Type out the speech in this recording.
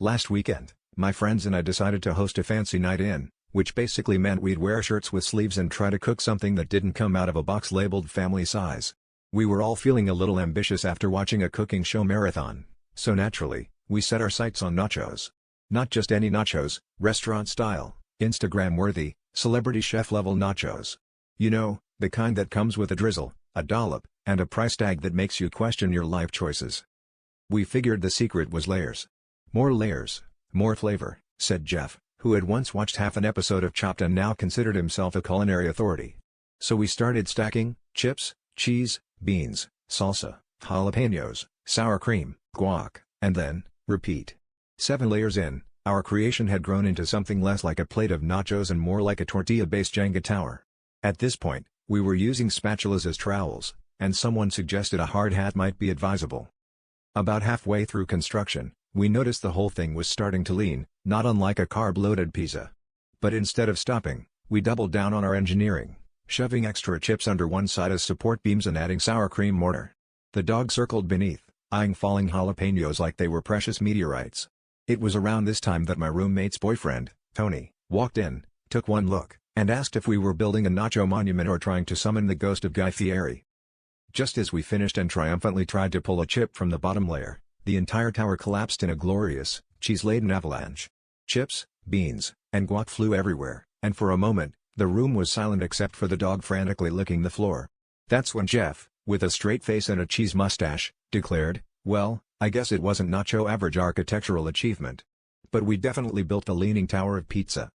Last weekend, my friends and I decided to host a fancy night in, which basically meant we'd wear shirts with sleeves and try to cook something that didn't come out of a box labeled family size. We were all feeling a little ambitious after watching a cooking show marathon, so naturally, we set our sights on nachos. Not just any nachos, restaurant style, Instagram-worthy, celebrity chef-level nachos. You know, the kind that comes with a drizzle, a dollop, and a price tag that makes you question your life choices. We figured the secret was layers. More layers, more flavor, said Jeff, who had once watched half an episode of Chopped and now considered himself a culinary authority. So we started stacking: chips, cheese, beans, salsa, jalapenos, sour cream, guac, and then, repeat. 7 layers in, our creation had grown into something less like a plate of nachos and more like a tortilla-based Jenga tower. At this point, we were using spatulas as trowels, and someone suggested a hard hat might be advisable. About halfway through construction, we noticed the whole thing was starting to lean, not unlike a carb-loaded pizza. But instead of stopping, we doubled down on our engineering, shoving extra chips under one side as support beams and adding sour cream mortar. The dog circled beneath, eyeing falling jalapenos like they were precious meteorites. It was around this time that my roommate's boyfriend, Tony, walked in, took one look, and asked if we were building a nacho monument or trying to summon the ghost of Guy Fieri. Just as we finished and triumphantly tried to pull a chip from the bottom layer, the entire tower collapsed in a glorious, cheese-laden avalanche. Chips, beans, and guac flew everywhere, and for a moment, the room was silent except for the dog frantically licking the floor. That's when Jeff, with a straight face and a cheese mustache, declared, "Well, I guess it wasn't nacho average architectural achievement. But we definitely built the Leaning Tower of Pizza."